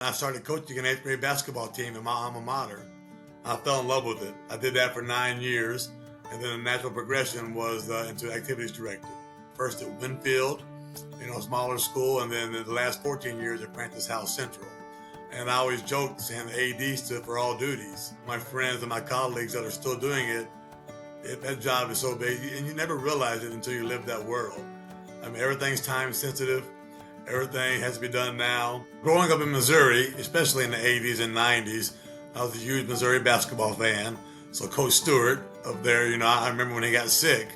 I started coaching an 8th grade basketball team in my alma mater. I fell in love with it. I did that for 9 years, and then the natural progression was into activities director. First at Winfield, a smaller school, and then in the last 14 years at Francis Howell Central. And I always joked saying the AD stood for all duties. My friends and my colleagues that are still doing it, that job is so big, and you never realize it until you live that world. I mean, everything's time sensitive. Everything has to be done now. Growing up in Missouri, especially in the 80s and 90s, I was a huge Missouri basketball fan. So Coach Stewart up there, I remember when he got sick.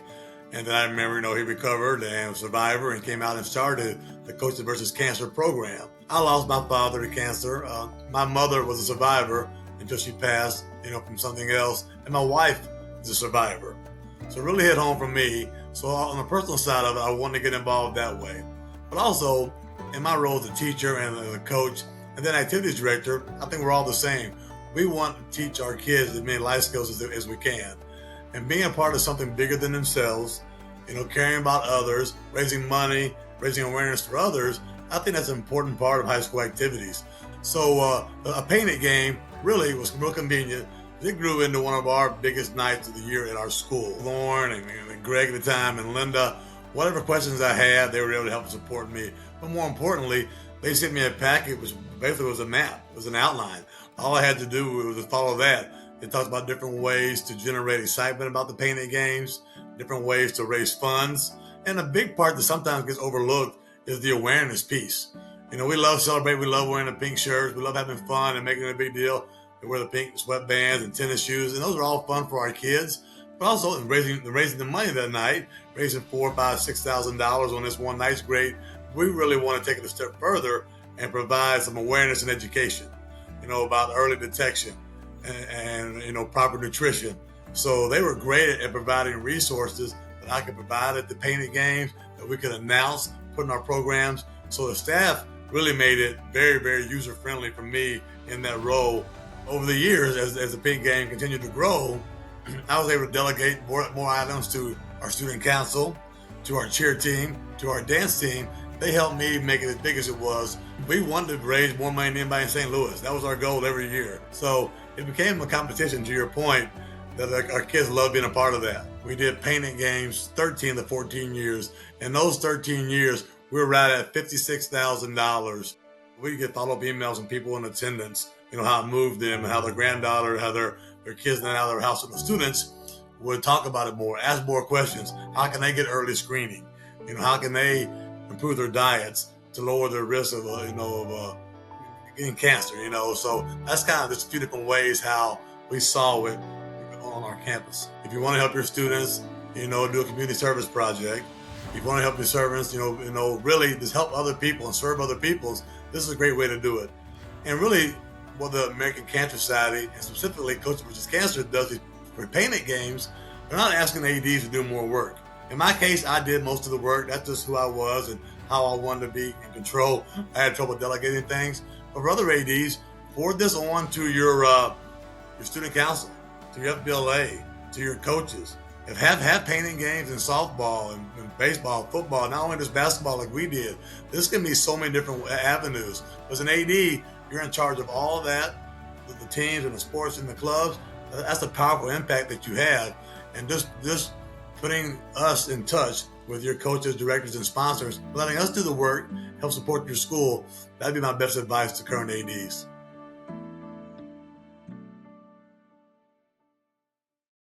And then I remember, he recovered and was a survivor and came out and started the Coaches versus Cancer program. I lost my father to cancer. My mother was a survivor until she passed, from something else. And my wife is a survivor. So it really hit home for me. So on the personal side of it, I wanted to get involved that way. But also, in my role as a teacher and as a coach, and then activities director, I think we're all the same. We want to teach our kids as many life skills as we can. And being a part of something bigger than themselves, caring about others, raising money, raising awareness for others, I think that's an important part of high school activities. So a painted game really was real convenient. It grew into one of our biggest nights of the year at our school. Lauren and Greg at the time and Linda, whatever questions I had, they were able to help support me. But more importantly, they sent me a packet, which basically was a map, was an outline. All I had to do was to follow that. It talks about different ways to generate excitement about the painted games, different ways to raise funds. And a big part that sometimes gets overlooked is the awareness piece. We love celebrating, we love wearing the pink shirts, we love having fun and making it a big deal. We wear the pink sweatbands and tennis shoes, and those are all fun for our kids. But also in raising the money that night, raising $4,000, $5,000, $6,000 on this one night's great. We really want to take it a step further and provide some awareness and education, about early detection and proper nutrition. So they were great at providing resources that I could provide at the painted games that we could announce, put in our programs. So the staff really made it very, very user friendly for me in that role. Over the years, as the paint game continued to grow, I was able to delegate more items to our student council, to our cheer team, to our dance team. They helped me make it as big as it was. We wanted to raise more money than anybody in St. Louis. That was our goal every year. So it became a competition, to your point, that our kids loved being a part of that. We did painting games 13 to 14 years. In those 13 years, we were right at $56,000. We get follow-up emails from people in attendance, how it moved them and how their granddaughter, how their kids not out of their house. So the students would talk about it more, ask more questions. How can they get early screening? How can they improve their diets to lower their risk of getting cancer? So that's kind of just a few different ways how we saw it on our campus. If you want to help your students, do a community service project. If you want to help your servants, really just help other people and serve other peoples, this is a great way to do it. And really, what the American Cancer Society, and specifically Coaches versus Cancer, does for painted games, they're not asking ADs to do more work. In my case, I did most of the work. That's just who I was and how I wanted to be in control. I had trouble delegating things. But for other ADs, forward this on to your student council, to your FBLA, to your coaches. Have painting games in softball and baseball, football, not only just basketball like we did. This can be so many different avenues. As an AD, you're in charge of all of that, the teams and the sports and the clubs. That's a powerful impact that you have. And just putting us in touch with your coaches, directors, and sponsors, letting us do the work, help support your school, that'd be my best advice to current ADs.